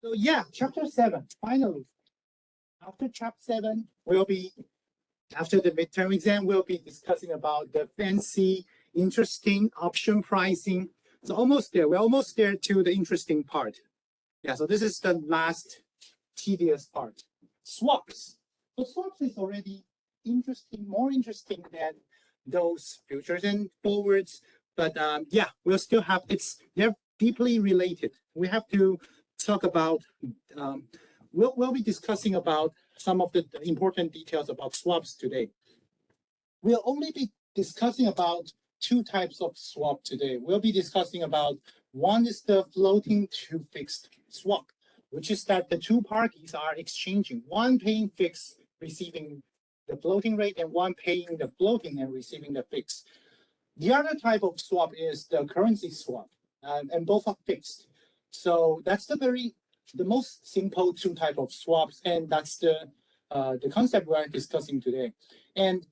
So yeah, chapter 7, finally. After chapter 7, we'll be, after the midterm exam, we'll be discussing about the fancy, interesting option pricing. So almost there. We're almost there to the interesting part. Yeah, so this is the last tedious part. Swaps. So swaps is already interesting, more interesting than those futures and forwards. But yeah, we'll still have they're deeply related. We have to talk about um, we'll be discussing about some of the important details about swaps today. We'll only be discussing about two types of swap today. We'll be discussing about one is the floating to fixed swap, which is that the two parties are exchanging, one paying fixed, receiving the floating rate, and one paying the floating and receiving the fixed. The other type of swap is the currency swap, and both are fixed. So that's the most simple two type of swaps, and that's the concept we're discussing today. And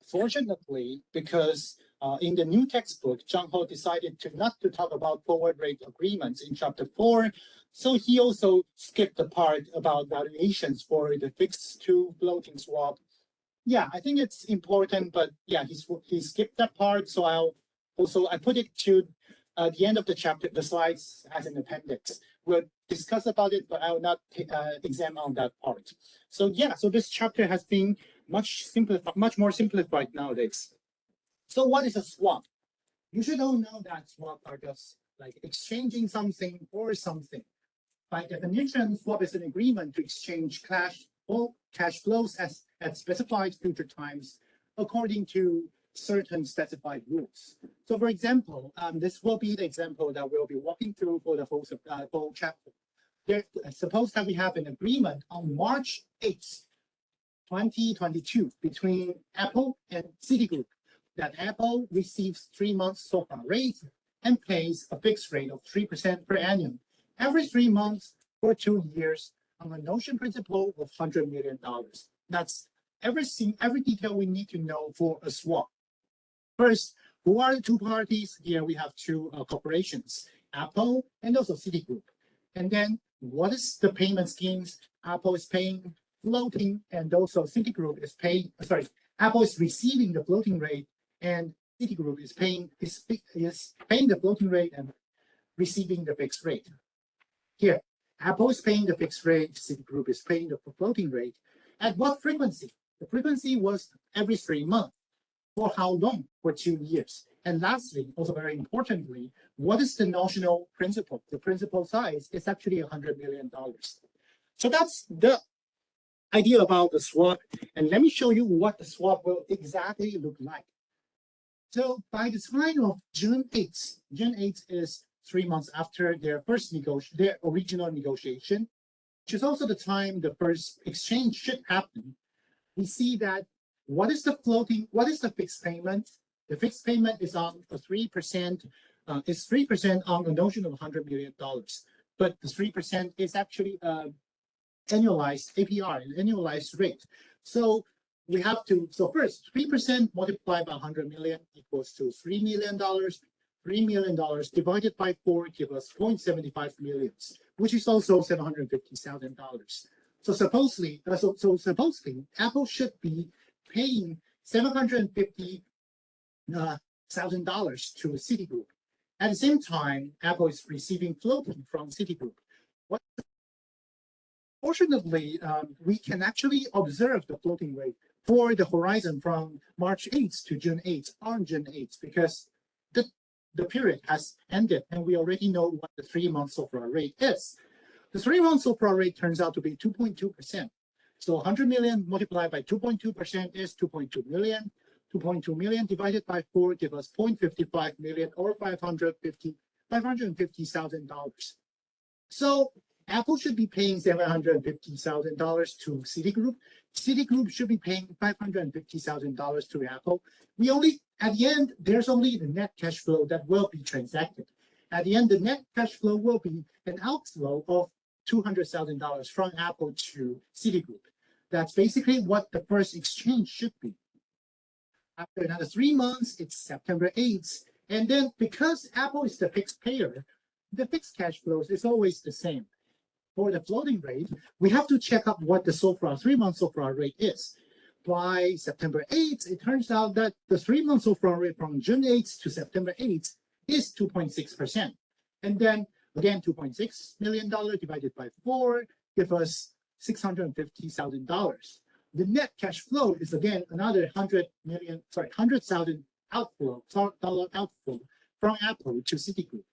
fortunately, because in the new textbook, Zhang Ho decided not to talk about forward rate agreements in chapter 4. So he also skipped the part about valuations for the fixed to floating swap. Yeah, I think it's important, but yeah, he skipped that part. So I put it to the end of the chapter, the slides as an appendix. We'll discuss about it, but I will not examine on that part. So yeah, so this chapter has been much more simplified nowadays. So what is a swap? You should all know that swap are just like exchanging something for something. By definition, swap is an agreement to exchange cash flows at specified future times according to certain specified rules. So for example, this will be the example that we'll be walking through for the whole chapter. Suppose that we have an agreement on March 8th, 2022 between Apple and Citigroup that Apple receives 3 months SOFR rate and pays a fixed rate of 3% per annum every 3 months for 2 years on a notion principal of $100 million. That's every detail we need to know for a swap. First, who are the two parties? Here we have two corporations, Apple and also Citigroup. And then what is the payment schemes? Apple is paying floating, and also Citigroup is paying, Apple is receiving the floating rate, and Citigroup is paying the floating rate and receiving the fixed rate. Here, Apple is paying the fixed rate, Citigroup is paying the floating rate. At what frequency? The frequency was every 3 months. For how long? For 2 years. And lastly, also very importantly, what is the notional principal? The principal size is actually $100 million. So that's the idea about the swap. And let me show you what the swap will exactly look like. So by the time of June 8th, June 8th is 3 months after their original negotiation, which is also the time the first exchange should happen. We see that what is the fixed payment? The fixed payment is on a 3%, is 3% on a notion of $100 million. But the 3% is actually annualized APR, an annualized rate. So we have to, first, 3% multiplied by 100 million equals to $3 million. $3 million divided by 4 gives us 0.75 million, which is also $750,000. So supposedly, Apple should be paying $750,000 to Citigroup. At the same time, Apple is receiving floating from Citigroup. Fortunately, we can actually observe the floating rate for the horizon from March 8th to June 8th on June 8th because the period has ended and we already know what the 3 month SOFR rate is. The 3 month SOFR rate turns out to be 2.2%. So 100 million multiplied by 2.2% is 2.2 million. 2.2 million divided by 4 gives us 0.55 million or $550,000. So Apple should be paying $750,000 to Citigroup. Citigroup should be paying $550,000 to Apple. At the end, there's only the net cash flow that will be transacted. At the end, the net cash flow will be an outflow of $200,000 from Apple to Citigroup. That's basically what the first exchange should be. After another 3 months, it's September 8th. And then because Apple is the fixed payer, the fixed cash flows is always the same. for the floating rate, we have to check up what the SOFR 3-month SOFR rate is. By September 8th, it turns out that the 3-month SOFR rate from June 8th to September 8th is 2.6%. And then again, $2.6 million divided by 4 gives us $650,000. The net cash flow is again another 100,000 outflow from Apple to Citigroup.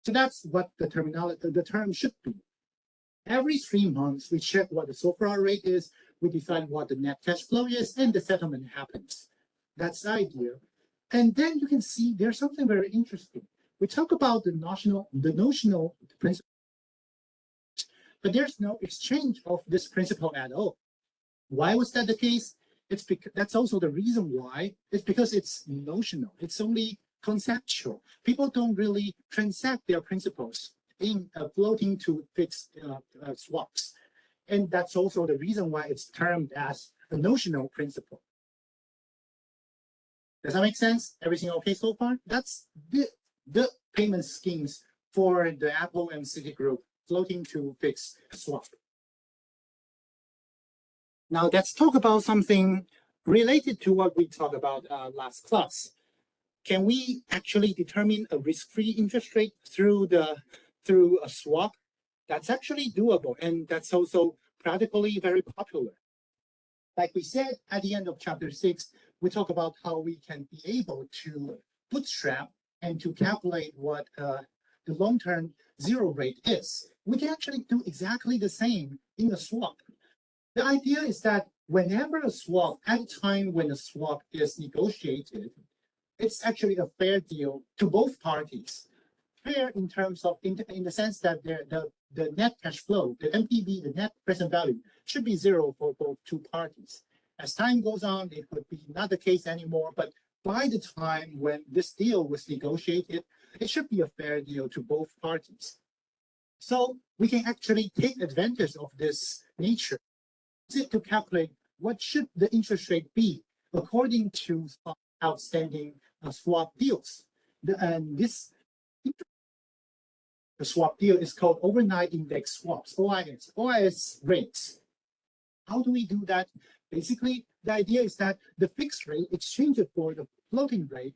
So that's what the term should be. Every 3 months, we check what the SOFR rate is, we decide what the net cash flow is, and the settlement happens. That's the idea. And then you can see there's something very interesting. We talk about the notional principle, but there's no exchange of this principle at all. Why was that the case? It's because that's also the reason why. It's because it's notional. It's only conceptual. People don't really transact their principles in floating to fixed swaps. And that's also the reason why it's termed as a notional principle. Does that make sense? Everything okay so far? That's the payment schemes for the Apple and Citigroup floating to fixed swap. Now let's talk about something related to what we talked about last class. Can we actually determine a risk-free interest rate through a swap? That's actually doable, and that's also practically very popular. Like we said at the end of chapter 6, we talk about how we can be able to bootstrap and to calculate what the long-term zero rate is. We can actually do exactly the same in a swap. The idea is that whenever a swap, at a time when a swap is negotiated, it's actually a fair deal to both parties. Fair in terms of, in the sense that the net cash flow, the NPV, the net present value, should be zero for both two parties. As time goes on, it would be not the case anymore, but by the time when this deal was negotiated, it should be a fair deal to both parties. So we can actually take advantage of this nature to calculate what should the interest rate be according to outstanding swap deals. The swap deal is called overnight index swaps, OIS rates. How do we do that? Basically, the idea is that the fixed rate exchanged for the floating rate,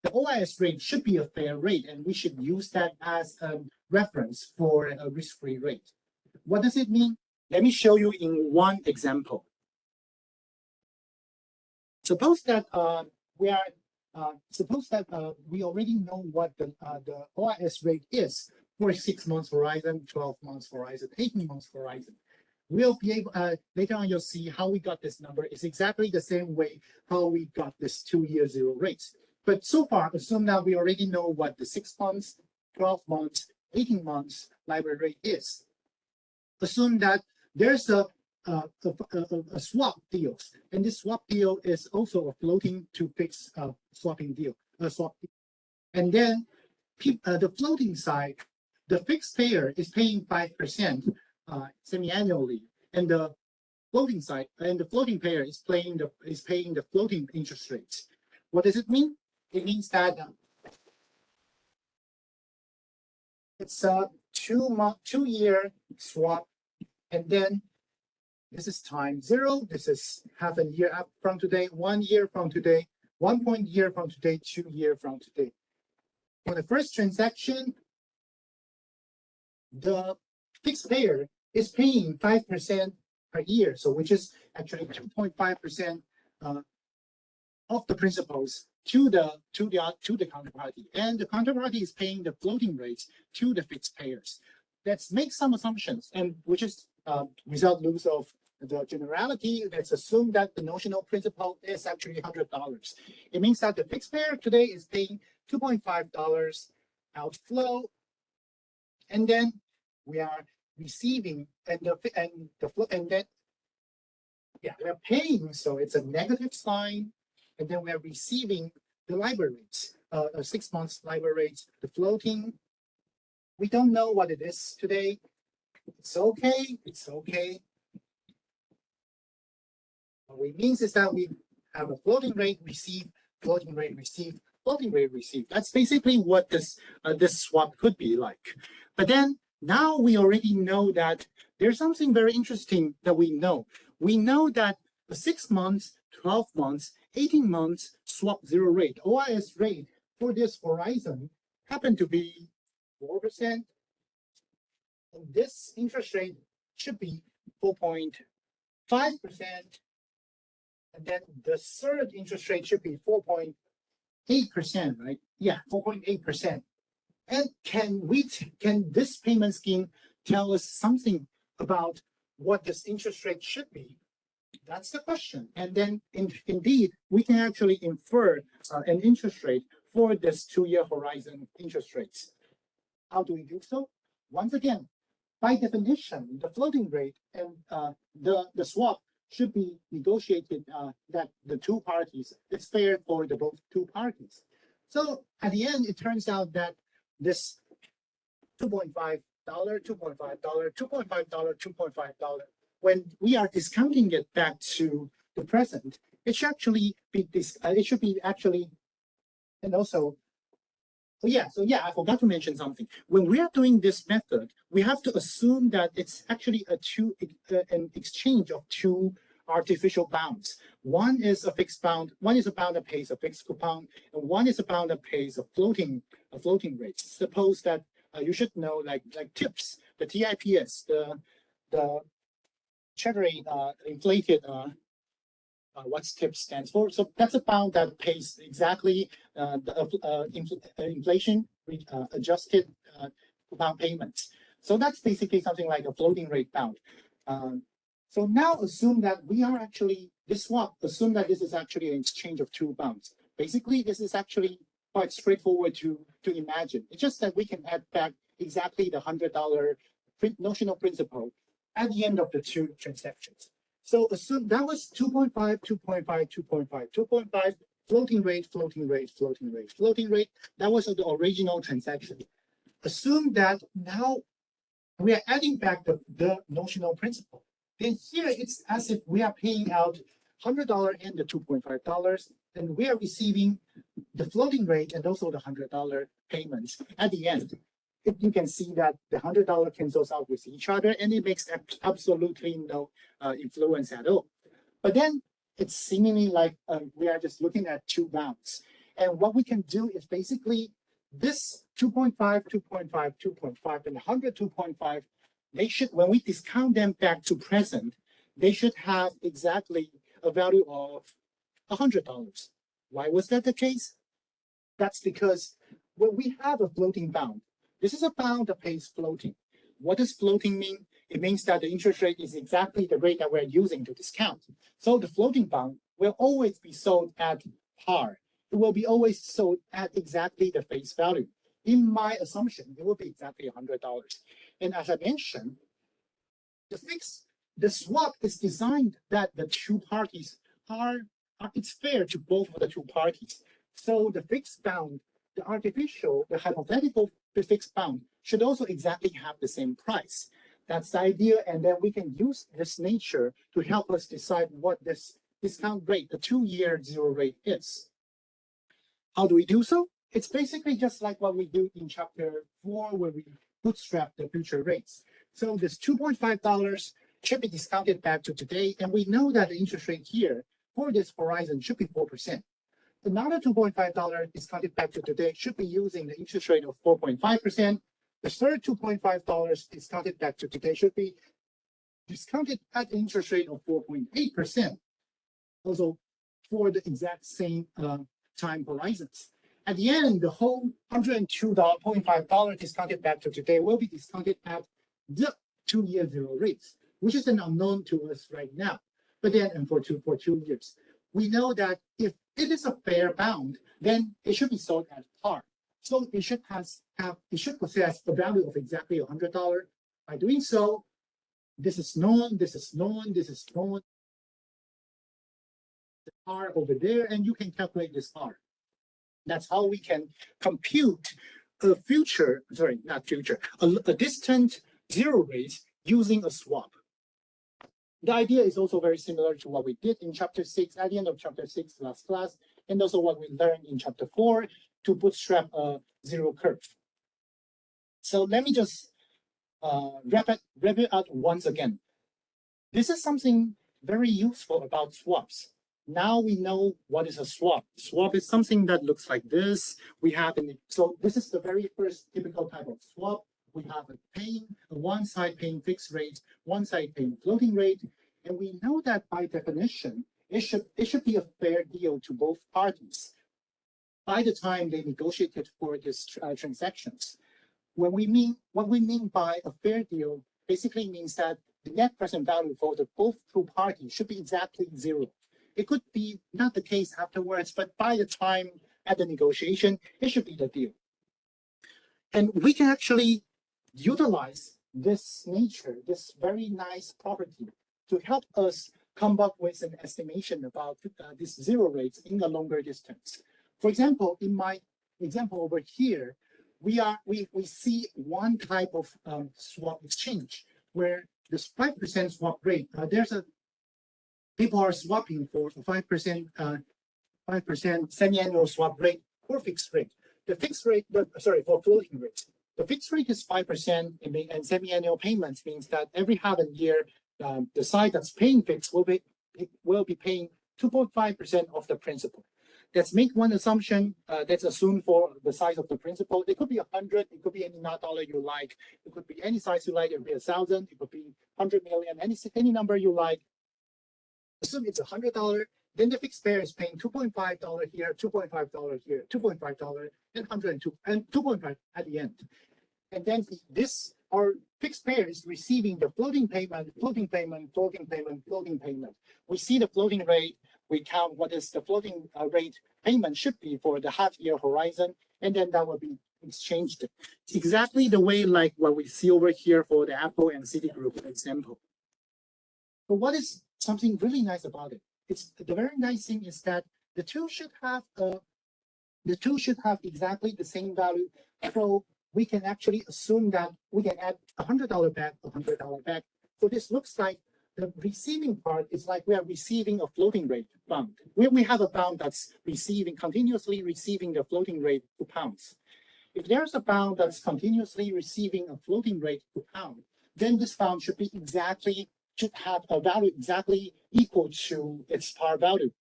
the OIS rate should be a fair rate, and we should use that as a reference for a risk-free rate. What does it mean? Let me show you in one example. Suppose that we already know what the OIS rate is for a 6 months horizon, 12 months horizon, 18 months horizon. We'll be able, later on you'll see how we got this number. It's exactly the same way how we got this 2-year zero rates. But so far, assume that we already know what the 6 months, 12 months, 18 months LIBOR rate is. Assume that there's a swap deal, and this swap deal is also a floating to fixed swapping deal, And then the floating side, the fixed payer is paying 5% semi-annually, and the floating side and the floating payer is paying the floating interest rates. What does it mean? It means that it's a 2-year swap, and then this is time 0. This is half a year up from today, 1 year from today, 1 year from today, 2 years from today. For the first transaction, the fixed payer is paying 5% per year, so which is actually 2.5% of the principals to the counterparty, and the counterparty is paying the floating rates to the fixed payers. Let's make some assumptions, and which is without lose of the generality. Let's assume that the notional principal is actually $100. It means that the fixed payer today is paying $2.5 outflow, and then we are receiving we're paying, so it's a negative sign, and then we're receiving the LIBOR rates, 6 months LIBOR rates, the floating. We don't know what it is today. It's okay. It's okay. What it means is that we have a floating rate receive, floating rate receive, floating rate receive. That's basically what this swap could be like. But then Now we already know that there's something very interesting that we know. We know that the 6 months, 12 months, 18 months swap zero rate, OIS rate for this horizon happen to be 4%. And this interest rate should be 4.5%. And then the third interest rate should be 4.8%, right? Yeah, 4.8%. And can this payment scheme tell us something about what this interest rate should be? That's the question. And then indeed, we can actually infer an interest rate for this 2-year horizon interest rates. How do we do so? Once again, by definition, the floating rate and the swap should be negotiated that the two parties, it's fair for the both two parties. So at the end, it turns out that this $2.5, $2.5, $2.5, $2.5, when we are discounting it back to the present, it should actually be this. It should be actually, and also, I forgot to mention something. When we are doing this method, we have to assume that it's actually an exchange of two artificial bounds. One is a fixed bound, one is a bound that pays a fixed coupon, and one is a bound that pays a floating rate. Suppose that you should know like TIPS, the TIPS, the Treasury inflated what's TIPS stands for. So that's a bound that pays exactly the inflation adjusted coupon payments. So that's basically something like a floating rate bound. So now assume that we are actually, this swap, assume that this is actually an exchange of two bounds. Basically, this is actually quite straightforward to imagine. It's just that we can add back exactly the $100 notional principal at the end of the two transactions. So assume that was 2.5, 2.5, 2.5, 2.5, floating rate, floating rate, floating rate, floating rate. That was the original transaction. Assume that now we are adding back the notional principal. Then here it's as if we are paying out $100 and the $2.5, and we are receiving the floating rate and also the $100 payments at the end. You can see that the $100 cancels out with each other, and it makes absolutely no influence at all. But then it's seemingly like we are just looking at two bounds. And what we can do is basically this 2.5, 2.5, 2.5, and 100 2.5, they should, when we discount them back to present, they should have exactly a value of $100. Why was that the case? That's because when we have a floating bound, this is a bound that pays floating. What does floating mean? It means that the interest rate is exactly the rate that we're using to discount. So the floating bound will always be sold at par. It will be always sold at exactly the face value. In my assumption, it will be exactly $100. And as I mentioned, the swap is designed that the two parties it's fair to both of the two parties. So the fixed bound, the hypothetical fixed bound should also exactly have the same price. That's the idea, and then we can use this nature to help us decide what this discount rate, the 2-year zero rate is. How do we do so? It's basically just like what we do in chapter 4, where we bootstrap the future rates. So this $2.5 should be discounted back to today, and we know that the interest rate here for this horizon should be 4%. Another $2.5 discounted back to today should be using the interest rate of 4.5%. The third $2.5 discounted back to today should be discounted at the interest rate of 4.8%. Also for the exact same time horizons. At the end, the whole $102.5 discounted back to today will be discounted at the 2-year zero rates, which is an unknown to us right now. But then, and for 2 years, we know that if it is a fair bound, then it should be sold at par. So it should possess a value of exactly $100. By doing so, this is known, this is known, this is known. The par over there, and you can calculate this par. That's how we can compute a distant zero rate using a swap. The idea is also very similar to what we did in chapter 6, at the end of chapter 6 last class, and also what we learned in chapter 4 to bootstrap a zero curve. So let me just wrap it out once again. This is something very useful about swaps. Now we know what is a swap. Swap is something that looks like this. So this is the very first typical type of swap. We have one side paying fixed rate, one side paying floating rate. And we know that by definition, it should be a fair deal to both parties by the time they negotiated for these transactions. What we mean by a fair deal basically means that the net present value for the both two parties should be exactly zero. It could be not the case afterwards, but by the time at the negotiation, it should be the deal. And we can actually utilize this nature, this very nice property, to help us come up with an estimation about these zero rates in a longer distance. For example, in my example over here, we see one type of swap exchange where this 5% swap rate, people are swapping for 5% semi-annual swap rate or fixed rate. The fixed rate, for floating rate. The fixed rate is 5%, and semi-annual payments means that every half a year, the side that's paying fixed will be paying 2.5% of the principal. Let's make one assumption. Let's assume for the size of the principal, it could be 100. It could be any dollar you like. It could be any size you like. It could be 1,000. It could be 100 million. Any number you like. Assume it's $100. Then the fixed pair is paying $2.5 here, $2.5 here, $2.5, and 102 and 2.5 at the end. And then our fixed pair is receiving the floating payment, floating payment, floating payment, floating payment. We see the floating rate. We count what is the floating rate payment should be for the half-year horizon, and then that will be exchanged. It's exactly the way like what we see over here for the Apple and Citigroup example. But what is something really nice about it? The very nice thing is that the two should have exactly the same value. So we can actually assume that we can add $100 back, $100 back. So this looks like the receiving part is like we are receiving a floating rate bond. We have a bond that's continuously receiving the floating rate to pounds. If there's a bond that's continuously receiving a floating rate to pound, then this bond should have a value exactly equal to its par value,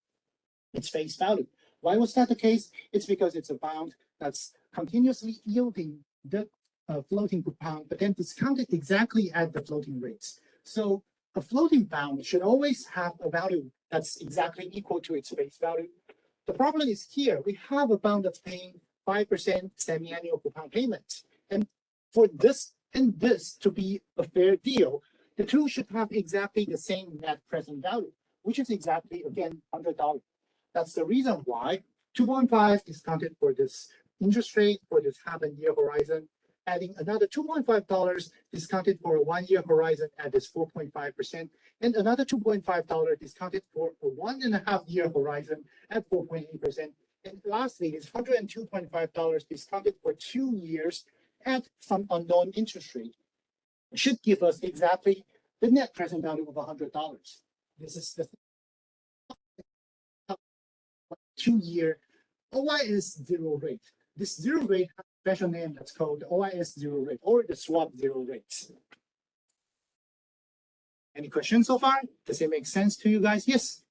its face value. Why was that the case? It's because it's a bond that's continuously yielding the floating to pound, but then discounted exactly at the floating rates. So a floating bond should always have a value that's exactly equal to its face value. The problem is here, we have a bond that's paying 5% semi-annual coupon payments. And for this and this to be a fair deal, the two should have exactly the same net present value, which is exactly, again, $100. That's the reason why 2.5 discounted for this interest rate for this half-a-year horizon, adding another $2.5 discounted for a 1-year horizon at this 4.5%, and another $2.5 discounted for a 1.5-year horizon at 4.8%. And lastly, is $102.5 discounted for 2 years at some unknown interest rate. It should give us exactly the net present value of $100. This is the 2-year OIS zero rate. This zero rate has a special name that's called the OIS zero rate or the swap zero rates. Any questions so far? Does it make sense to you guys? Yes.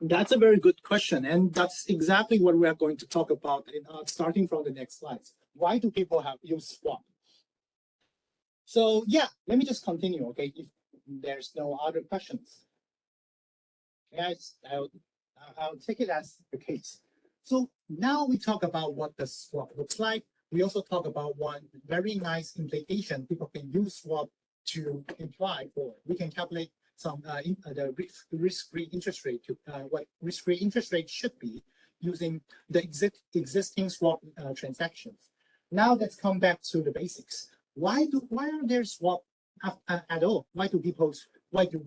That's a very good question, and that's exactly what we are going to talk about starting from the next slides. Why do people use swap? So yeah, let me just continue, okay, if there's no other questions. Guys, I'll take it as the case. So now we talk about what the swap looks like. We also talk about one very nice implication people can use swap to imply for. We can calculate some the risk-free interest rate to what risk-free interest rate should be using the existing swap transactions. Now let's come back to the basics. Why are there swap at all? Why do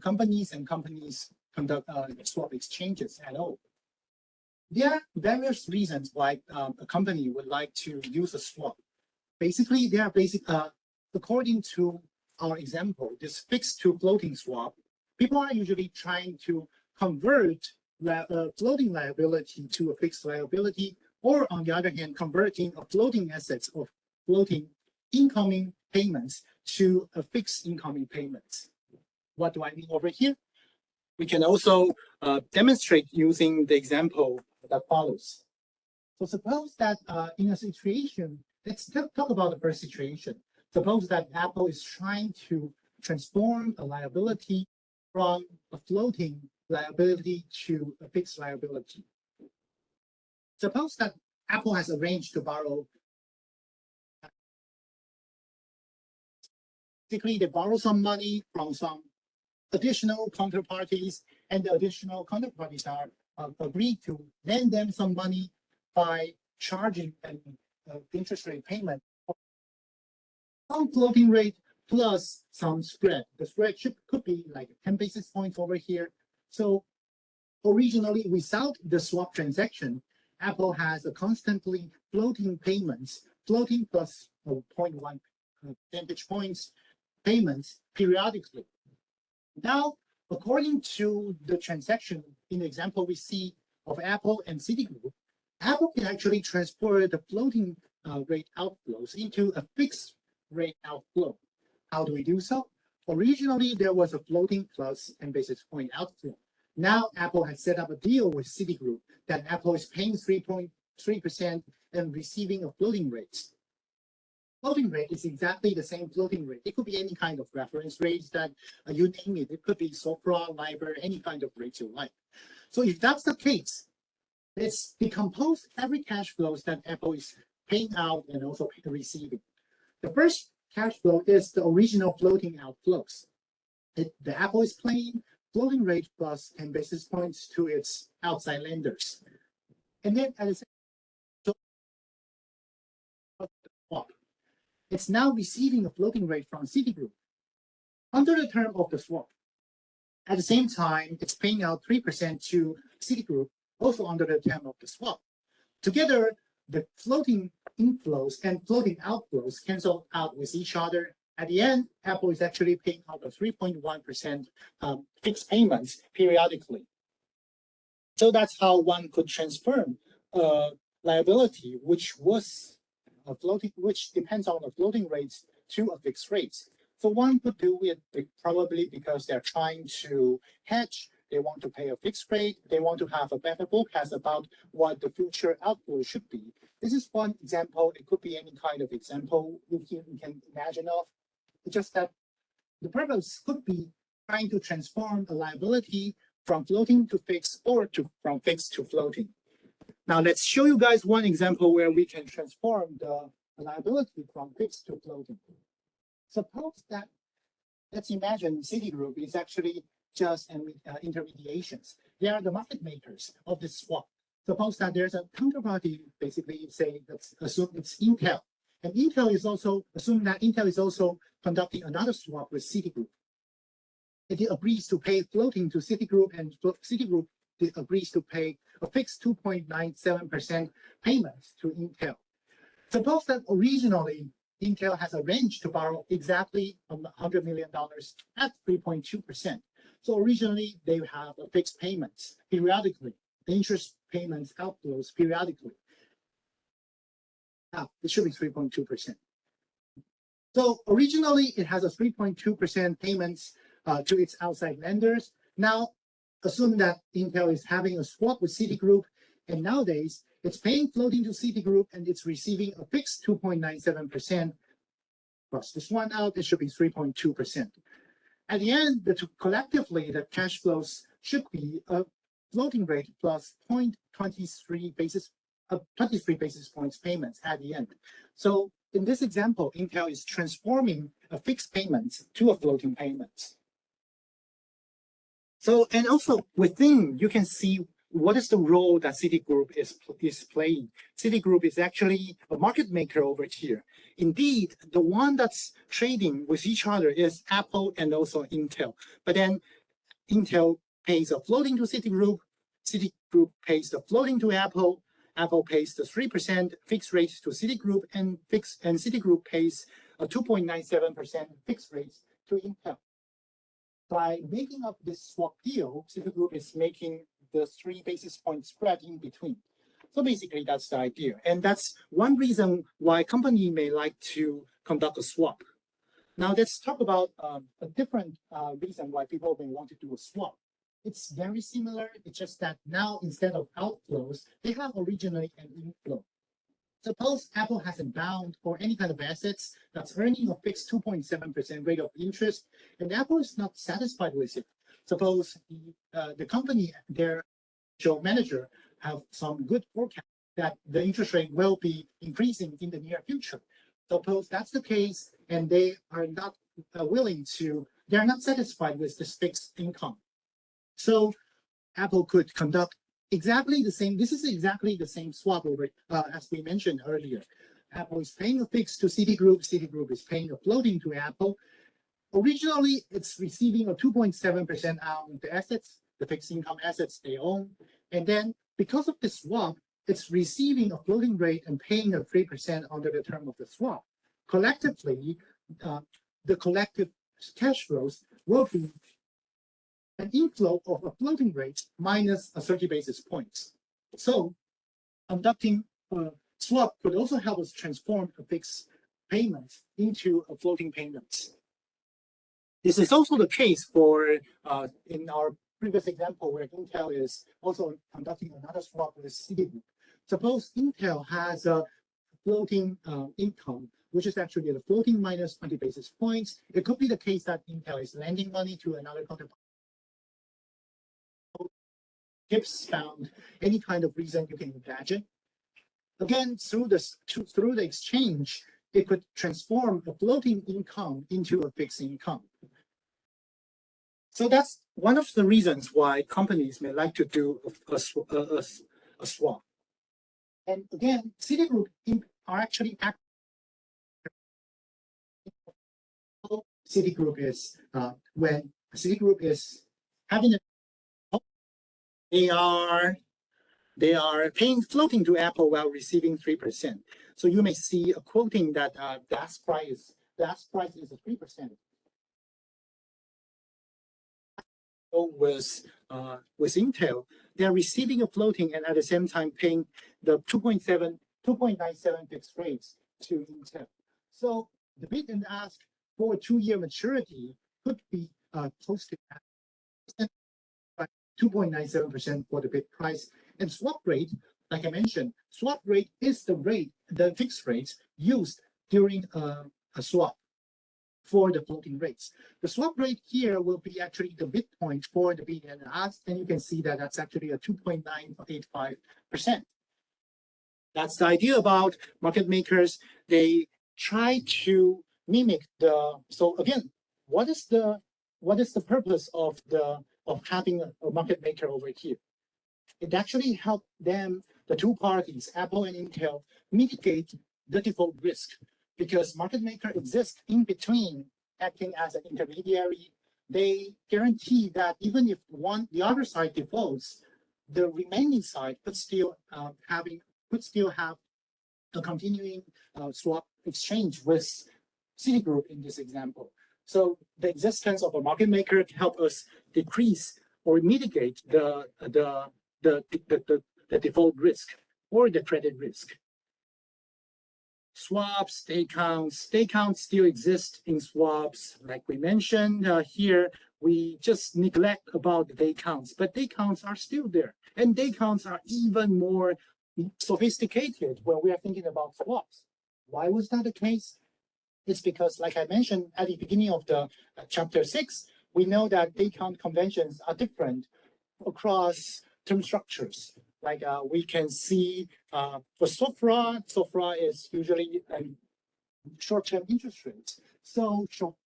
companies conduct swap exchanges at all? There are various reasons why a company would like to use a swap. Basically, according to our example, this fixed to floating swap, people are usually trying to convert floating liability to a fixed liability or on the other hand, converting a floating assets or floating incoming payments to a fixed incoming payments. What do I mean over here? We can also demonstrate using the example that follows. So suppose that in a situation, let's talk about the first situation. Suppose that Apple is trying to transform a liability from a floating liability to a fixed liability. Suppose that Apple has arranged to borrow. Basically, they borrow some money from some additional counterparties, and the additional counterparties are agreed to lend them some money by charging an interest rate payment. Some floating rate plus some spread. The spread could be like 10 basis points over here. So originally, without the swap transaction, Apple has a constantly floating payments, floating plus 0.1 percentage points payments periodically. Now, according to the transaction in the example we see of Apple and Citigroup, Apple can actually transfer the floating rate outflows into a fixed rate outflow. How do we do so? Originally, there was a floating plus 10 basis point outflow. Now, Apple has set up a deal with Citigroup that Apple is paying 3.3% and receiving a floating rate. Floating rate is exactly the same floating rate. It could be any kind of reference rates that you name it. It could be SOFR, LIBOR, any kind of rate you like. So if that's the case, let's decompose every cash flows that Apple is paying out and also receiving. The first cash flow is the original floating outflows. The Apple is paying floating rate plus 10 basis points to its outside lenders. And then at the same time, it's now receiving a floating rate from Citigroup under the term of the swap. At the same time, it's paying out 3% to Citigroup, also under the term of the swap. Together, the floating inflows and floating outflows cancel out with each other. At the end, Apple is actually paying out a 3.1% fixed payments periodically. So that's how one could transform liability, which was a floating, which depends on the floating rates, to a fixed rate. So one could do it probably because they're trying to hedge. They want to pay a fixed rate. They want to have a better forecast about what the future outflow should be. This is one example. It could be any kind of example you can imagine of. It's just that the purpose could be trying to transform a liability from floating to fixed or from fixed to floating. Now let's show you guys one example where we can transform the liability from fixed to floating. Suppose that, let's imagine Citigroup is actually just intermediations. They are the market makers of the swap. Suppose that there's a counterparty, basically say, let's assume it's Intel. And Intel is also, assume that Intel is also conducting another swap with Citigroup. It agrees to pay floating to Citigroup, and Citigroup agrees to pay a fixed 2.97% payments to Intel. Suppose that originally Intel has arranged to borrow exactly $100 million at 3.2%. So originally they have a fixed payments periodically, the interest payments outflows periodically. Now it should be 3.2%. So originally it has a 3.2% payments to its outside lenders. Now assume that Intel is having a swap with Citigroup, and nowadays it's paying floating to Citigroup and it's receiving a fixed 2.97%. Cross this one out, it should be 3.2%. At the end, collectively, the cash flows should be a floating rate plus 0.23 23 basis points payments at the end. So in this example, Intel is transforming a fixed payment to a floating payment. So, and also within, you can see what is the role that Citigroup is playing. Citigroup is actually a market maker over here. Indeed, the one that's trading with each other is Apple and also Intel. But then Intel pays a floating to Citigroup, Citigroup pays the floating to Apple, Apple pays the 3% fixed rate to Citigroup, and Citigroup pays a 2.97% fixed rate to Intel. By making up this swap deal, Citigroup is making the 3 basis point spread in between. So basically, that's the idea. And that's one reason why company may like to conduct a swap. Now let's talk about a different reason why people may want to do a swap. It's very similar. It's just that now instead of outflows, they have originally an inflow. Suppose Apple has a bond or any kind of assets that's earning a fixed 2.7% rate of interest, and Apple is not satisfied with it. Suppose the company, their show manager, have some good forecast that the interest rate will be increasing in the near future. Suppose that's the case, and they are not they are not satisfied with this fixed income. So Apple could conduct exactly the same. This is exactly the same swap over as we mentioned earlier. Apple is paying a fixed to Citigroup. Citigroup is paying a floating to Apple. Originally, it's receiving a 2.7% on the assets, the fixed income assets they own. And then because of the swap, it's receiving a floating rate and paying a 3% under the term of the swap. Collectively, the collective cash flows will be an inflow of a floating rate minus a 30 basis points. So conducting a swap could also help us transform a fixed payment into a floating payment. This is also the case for in our previous example where Intel is also conducting another swap with Citigroup. Suppose Intel has a floating income, which is actually the floating minus 20 basis points. It could be the case that Intel is lending money to another counterparty. Tips found any kind of reason you can imagine. Again, through the exchange, it could transform a floating income into a fixed income. So that's one of the reasons why companies may like to do a swap. And again, Citigroup are actually acting. Citigroup is when Citigroup is having they are paying floating to Apple while receiving 3%. So you may see a quoting that the ask price is a 3%. With Intel, they are receiving a floating and at the same time paying the 2.97 fixed rates to Intel. So the bid and ask for a 2-year maturity could be posted at 2.97% for the bid price. And swap rate, like I mentioned, swap rate is the fixed rate used during a swap for the floating rates. The swap rate here will be actually the midpoint for the bid and ask, and you can see that that's actually a 2.985%. That's the idea about market makers. They try to mimic so again, what is the purpose of having a market maker over here? It actually helped them, the two parties, Apple and Intel, mitigate the default risk because market maker exists in between, acting as an intermediary. They guarantee that even if the other side defaults, the remaining side could still have a continuing swap exchange with Citigroup in this example. So the existence of a market maker can help us decrease or mitigate the default risk or the credit risk. Swaps, day counts still exist in swaps. Like we mentioned here, we just neglect about the day counts, but day counts are still there. And day counts are even more sophisticated when we are thinking about swaps. Why was that the case? It's because, like I mentioned at the beginning of the chapter 6, we know that day count conventions are different across term structures. Like we can see for SOFR is usually a short-term interest rate. So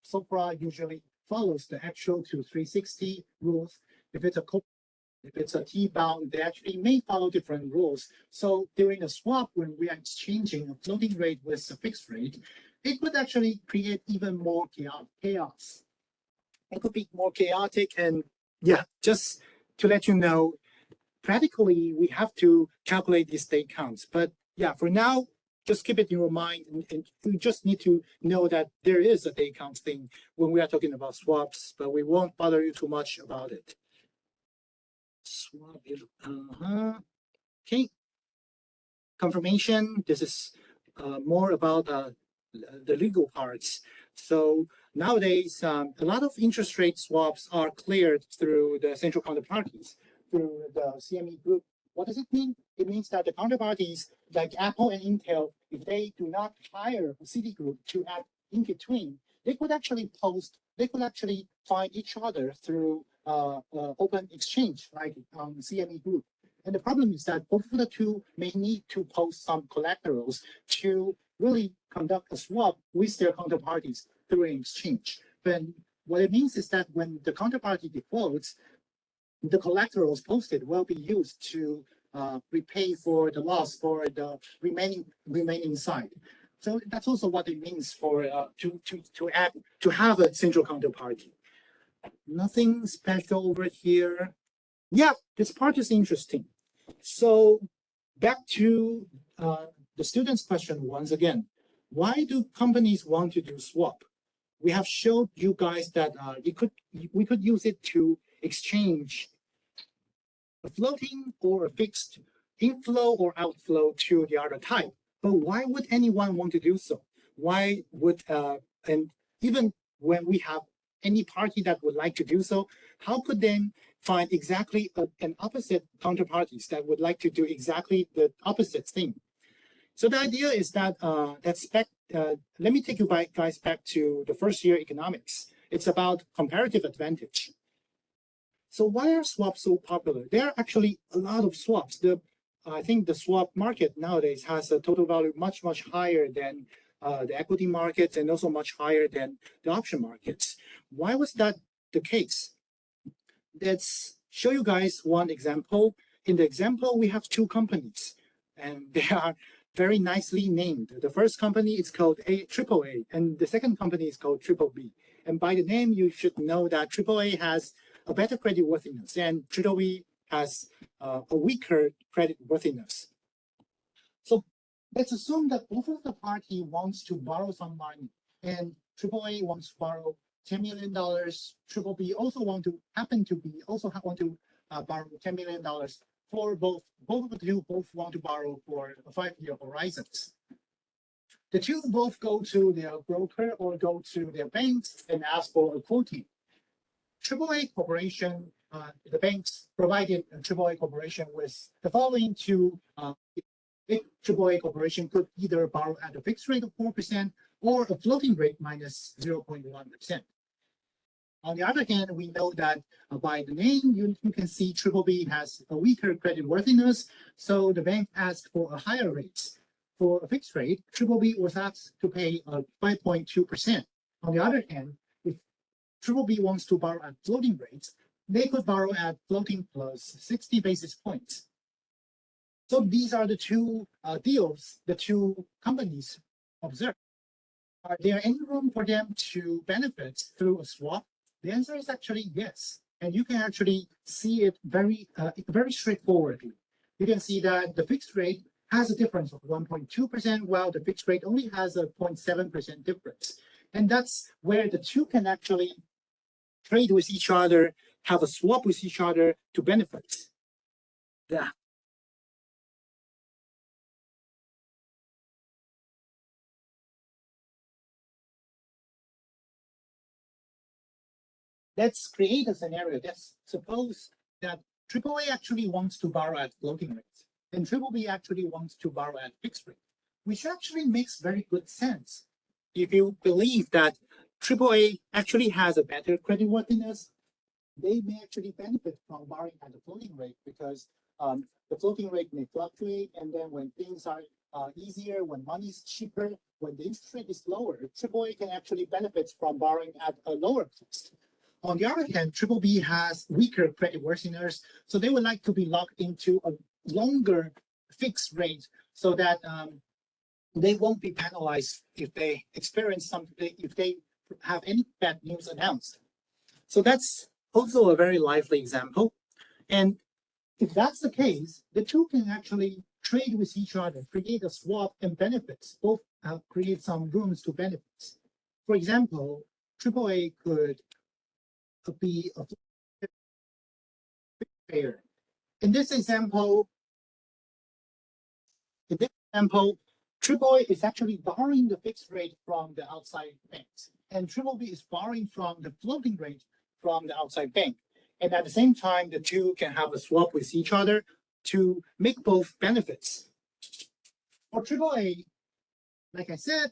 SOFR usually follows the actual to 360 rules. If it's a T-bound, they actually may follow different rules. So during a swap, when we are exchanging a floating rate with a fixed rate, it could actually create even more chaos. It could be more chaotic. And yeah, just to let you know, practically, we have to calculate these day counts. But yeah, for now, just keep it in your mind. And you just need to know that there is a day count thing when we are talking about swaps, but we won't bother you too much about it. Swap, okay. confirmation. This is more about the legal parts. So nowadays, a lot of interest rate swaps are cleared through the central counterparties, through the CME group. What does it mean? It means that the counterparties like Apple and Intel, if they do not hire Citigroup to act in between, they could actually find each other through open exchange, like CME group. And the problem is that both of the two may need to post some collaterals to really conduct a swap with their counterparties through an exchange. But what it means is that when the counterparty defaults, the collaterals posted will be used to repay for the loss for the remaining side. So that's also what it means for to have a central counterparty. Nothing special over here. Yeah, this part is interesting. So back to the student's question once again. Why do companies want to do swap? We have showed you guys that we could use it to exchange a floating or a fixed inflow or outflow to the other type. But why would anyone want to do so? Why would and even when we have any party that would like to do so, how could they find exactly an opposite counterparties that would like to do exactly the opposite thing? So the idea is that let me take you guys back to the first year economics. It's about comparative advantage. So why are swaps so popular? There are actually a lot of swaps. I think the swap market nowadays has a total value much higher than the equity markets and also much higher than the option markets. Why was that the case? Let's show you guys one example. In the example, we have two companies, and they are very nicely named. The first company is called AAA, and the second company is called BBB. And by the name, you should know that AAA has a better credit worthiness, and BBB has a weaker credit worthiness. So let's assume that both of the party wants to borrow some money, and AAA wants to borrow $10 million. BBB also want to borrow $10 million for both of the two want to borrow for a 5-year horizons. The two both go to their broker or go to their banks and ask for a quoting. AAA Corporation, the banks provided AAA Corporation with the following two. AAA Corporation could either borrow at a fixed rate of 4% or a floating rate minus 0.1%. On the other hand, we know that by the name, you can see BBB has a weaker credit worthiness, so the bank asked for a higher rate. For a fixed rate, BBB was asked to pay 5.2%. On the other hand, if BBB wants to borrow at floating rates, they could borrow at floating plus 60 basis points. So these are the two deals the two companies observed. Are there any room for them to benefit through a swap? The answer is actually yes. And you can actually see it very straightforwardly. You can see that the fixed rate has a difference of 1.2%, while the fixed rate only has a 0.7% difference. And that's where the two can actually trade with each other, have a swap with each other to benefit. Yeah. Let's create a scenario. Let's suppose that AAA actually wants to borrow at floating rates, and BBB actually wants to borrow at fixed rate, which actually makes very good sense. If you believe that AAA actually has a better creditworthiness, they may actually benefit from borrowing at a floating rate because the floating rate may fluctuate, and then when things are easier, when money is cheaper, when the interest rate is lower, AAA can actually benefit from borrowing at a lower cost. On the other hand, BBB has weaker credit worthiness, so they would like to be locked into a longer fixed rate so that they won't be penalized if they experience something, if they have any bad news announced. So that's also a very lively example. And if that's the case, the two can actually trade with each other, create a swap and benefits, both create some rooms to benefits. For example, AAA could be a pair. In this example, In this example, AAA is actually borrowing the fixed rate from the outside banks, and BBB is borrowing from the floating rate from the outside bank. And at the same time, the two can have a swap with each other to make both benefits. For AAA, like I said,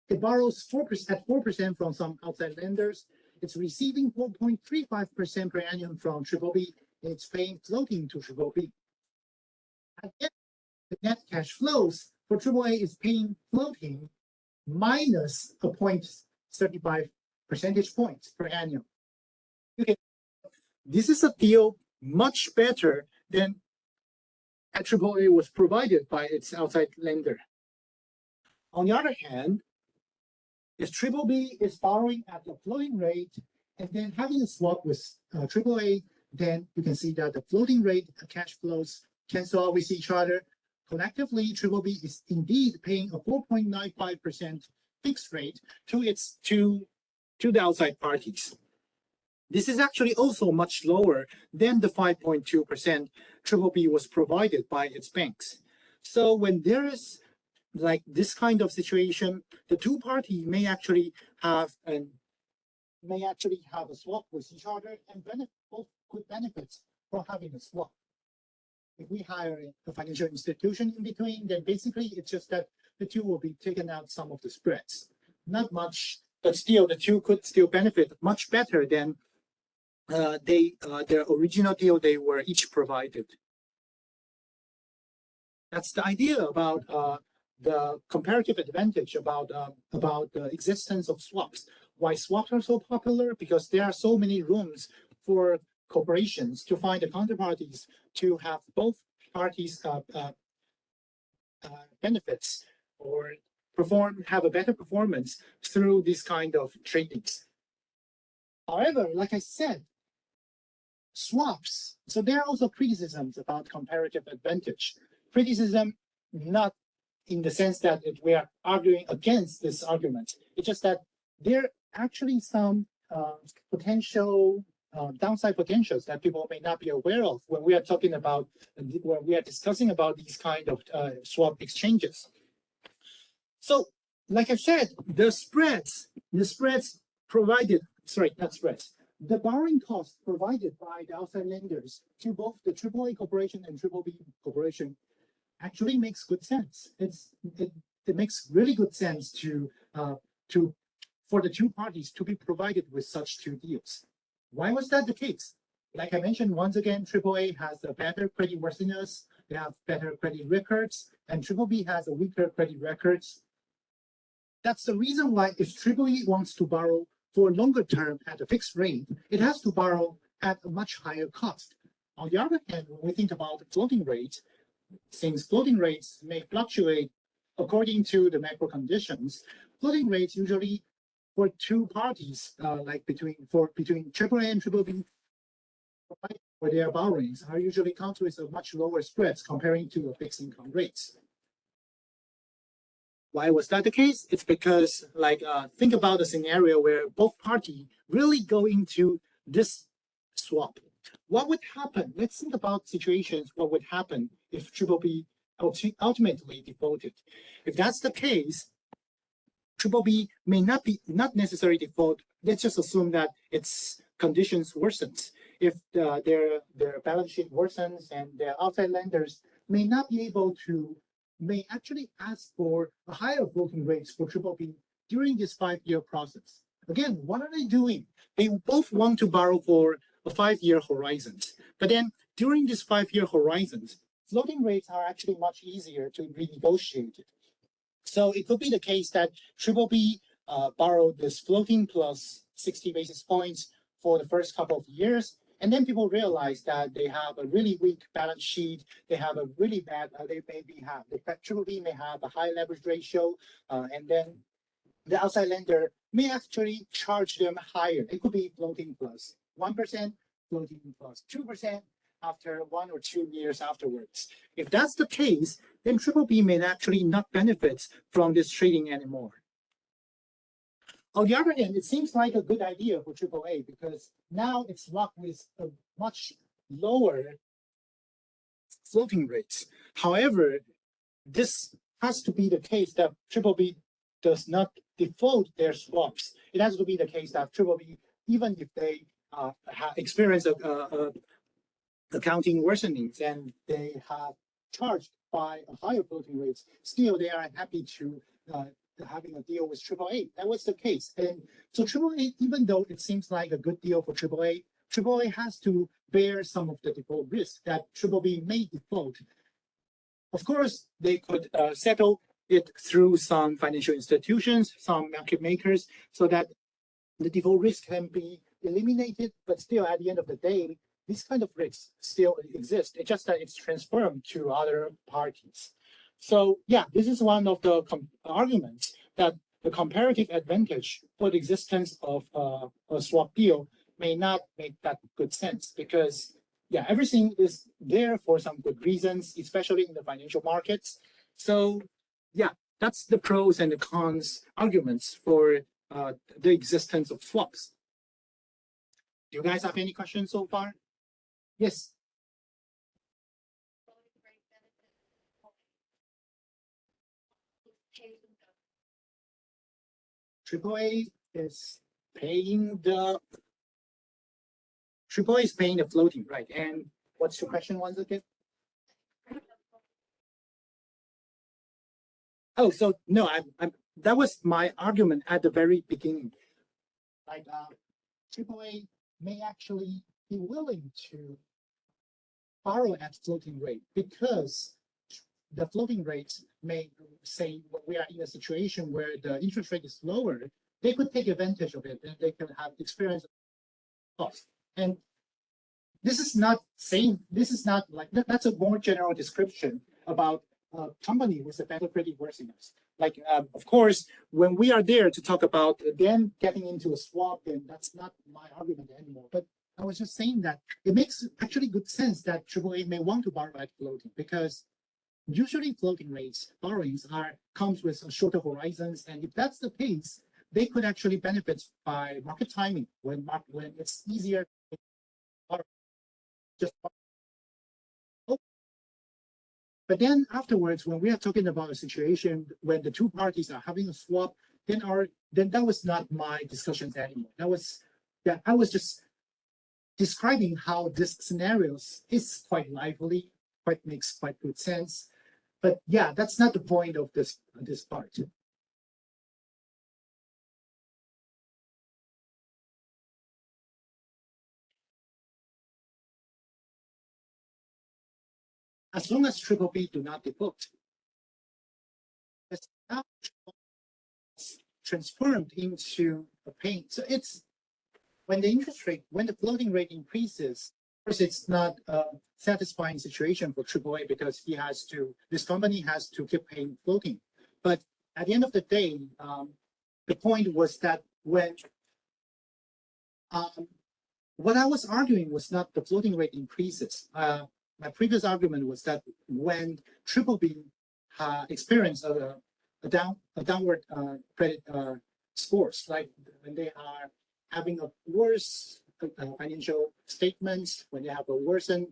it borrows 4% at 4% from some outside lenders. It's receiving 4.35% per annum from BBB. It's paying floating to BBB. Again, the net cash flows for AAA is paying floating minus a 0.35 percentage points per annum. Okay, this is a deal much better than AAA was provided by its outside lender. On the other hand, if BBB is borrowing at the floating rate and then having a swap with AAA, then you can see that the floating rate cash flows cancel out with each other. Collectively, BBB is indeed paying a 4.95% fixed rate to the outside parties. This is actually also much lower than the 5.2% BBB was provided by its banks. So when there is like this kind of situation, the two parties may actually have a swap with each other and both could benefit from having a swap. If we hire a financial institution in between, then basically it's just that the two will be taking out some of the spreads. Not much, but still the two could still benefit much better than their original deal they were each provided. That's the idea about the comparative advantage about the existence of swaps. Why swaps are so popular? Because there are so many rooms for corporations to find the counterparties to have both parties benefits or have a better performance through this kind of tradings. However, like I said, swaps. So there are also criticisms about comparative advantage. Criticism not in the sense that we are arguing against this argument. It's just that there are actually some potential downside potentials that people may not be aware of when we are talking about, when we are discussing about these kind of swap exchanges. So, like I said, the borrowing costs provided by the outside lenders to both the AAA corporation and BBB corporation actually makes good sense. It makes really good sense for the two parties to be provided with such two deals. Why was that the case? Like I mentioned, once again, AAA has a better credit worthiness, they have better credit records, and BBB has a weaker credit records. That's the reason why if BBB wants to borrow for a longer term at a fixed rate, it has to borrow at a much higher cost. On the other hand, when we think about floating rates, since floating rates may fluctuate according to the macro conditions, floating rates usually for two parties, like between AAA and BBB, where their borrowings are usually count with a much lower spreads comparing to the fixed income rates. Why was that the case? It's because, like, think about a scenario where both parties really go into this swap. What would happen? Let's think about situations. What would happen if BBB ultimately defaulted? If that's the case, BBB may not necessarily default. Let's just assume that its conditions worsens. If their balance sheet worsens and their outside lenders may actually ask for a higher floating rates for BBB during this 5-year process. Again, what are they doing? They both want to borrow for a 5-year horizons. But then during this 5-year horizons, floating rates are actually much easier to renegotiate. So it could be the case that BBB borrowed this floating plus 60 basis points for the first couple of years. And then people realize that they have a really weak balance sheet. They have a really bad, the BBB may have a high leverage ratio. And then the outside lender may actually charge them higher. It could be floating plus 1%, floating plus 2% after 1 or 2 years afterwards. If that's the case, then BBB may actually not benefit from this trading anymore. On the other hand, it seems like a good idea for AAA because now it's locked with a much lower floating rates. However, this has to be the case that triple B does not default their swaps. It has to be the case that triple B, even if they experience a accounting worsenings and they have charged by a higher floating rates, still they are happy to having a deal with AAA. That was the case. And so AAA, even though it seems like a good deal for AAA, AAA has to bear some of the default risk that BBB may default. Of course, they could settle it through some financial institutions, some market makers, so that the default risk can be eliminated, but still at the end of the day, this kind of risks still exist. It's just that it's transferred to other parties. So yeah, this is one of the arguments that the comparative advantage for the existence of a swap deal may not make that good sense because yeah, everything is there for some good reasons, especially in the financial markets. So yeah, that's the pros and the cons arguments for the existence of swaps. Do you guys have any questions so far? Yes. AAA is paying the floating, right? And what's your question once again? Oh, so no, that was my argument at the very beginning. Like AAA may actually be willing to borrow at floating rate because the floating rates may say we are in a situation where the interest rate is lower, they could take advantage of it and they can have experience cost. And this is not like that's a more general description about a company with a better credit worthiness. Like, of course, when we are there to talk about them getting into a swap, then that's not my argument anymore. But I was just saying that it makes actually good sense that AAA may want to borrow at floating because usually floating rates borrowings comes with shorter horizons, and if that's the case, they could actually benefit by market timing when it's easier. Just but then afterwards, when we are talking about a situation when the two parties are having a swap, then that was not my discussions anymore. I was just describing how this scenarios is quite lively, makes quite good sense. But yeah, that's not the point of this part. As long as triple B do not default, it's not transformed into a paying. So it's when the floating rate increases, of course, it's not a satisfying situation for AAA because this company has to keep paying floating. But at the end of the day, the point was that when what I was arguing was not the floating rate increases. My previous argument was that when triple B experience a downward credit scores, like when they are having a worse financial statements, when they have a worsened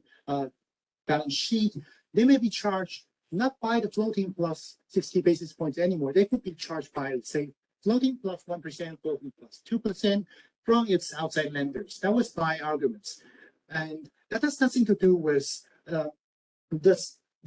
balance sheet, they may be charged not by the floating plus 60 basis points anymore. They could be charged by, say, floating plus 1%, floating plus 2% from its outside lenders. That was my arguments. And that has nothing to do with the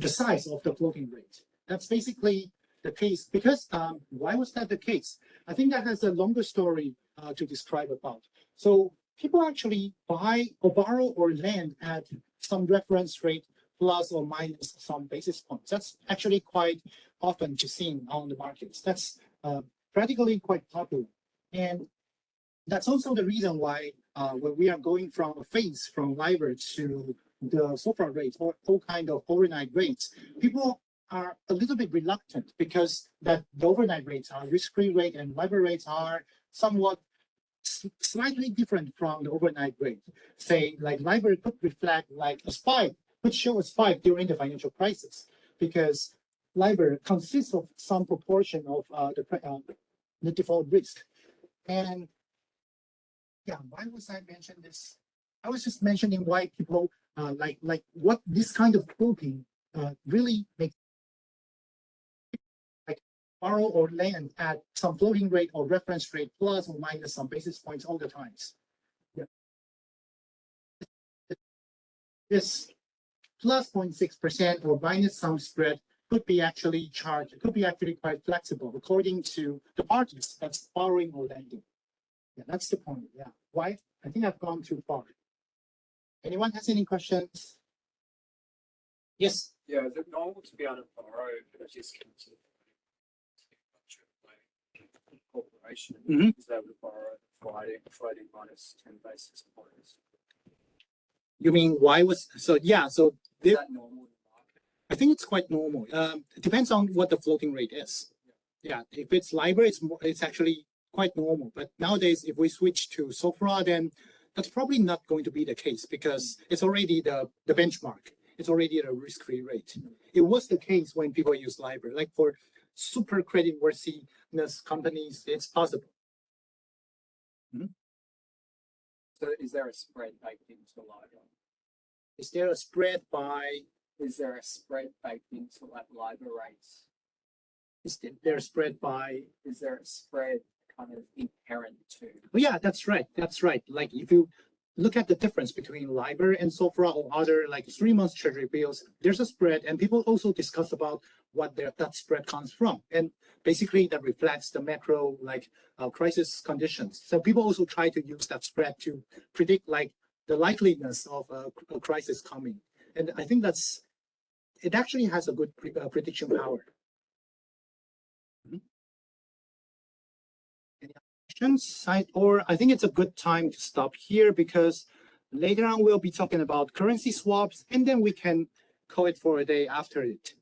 size of the floating rate. That's basically the case. Because why was that the case? I think that has a longer story to describe about. So people actually buy or borrow or lend at some reference rate plus or minus some basis points. That's actually quite often to see on the markets. That's practically quite popular. And that's also the reason why when we are going from a phase from LIBOR to the SOFR rates or all kind of overnight rates, people are a little bit reluctant because that the overnight rates are risk-free rate and LIBOR rates are somewhat slightly different from the overnight rate. Say like LIBOR could reflect like a spike, could show a spike during the financial crisis because LIBOR consists of some proportion of the default risk. And yeah, why was I mentioning this? I was just mentioning why people like what this kind of quoting really makes borrow or lend at some floating rate or reference rate plus or minus some basis points all the times. Yeah. This plus 0.6% or minus some spread could be actually charged, it could be actually quite flexible according to the parties that's borrowing or lending. Yeah, that's the point. Yeah. Why? I think I've gone too far. Anyone has any questions? Yes. Yeah, is it normal to be able to borrow at a discount to the corporation? Mhm. Is able to borrow floating minus 10 basis points? You mean why was so? Yeah. So Is that normal in the market? I think it's quite normal. It depends on what the floating rate is. Yeah, if it's LIBOR, it's actually quite normal. But nowadays, if we switch to SOFR, then that's probably not going to be the case because it's already the benchmark. It's already the risk-free rate. It was the case when people use LIBOR. Like for super creditworthiness companies, it's possible. So is there a spread baked into LIBOR? Is there a spread by? Is there a spread baked into like LIBOR rates? Is there a spread by? Is there a spread kind of inherent to? Oh, yeah, that's right. That's right. Like if you look at the difference between LIBOR and SOFR or other like 3-month treasury bills, there's a spread, and people also discuss about what that spread comes from, and basically that reflects the macro crisis conditions. So people also try to use that spread to predict like the likeliness of a crisis coming, and I think it actually has a good prediction power. Or I think it's a good time to stop here because later on we'll be talking about currency swaps, and then we can call it for a day after it.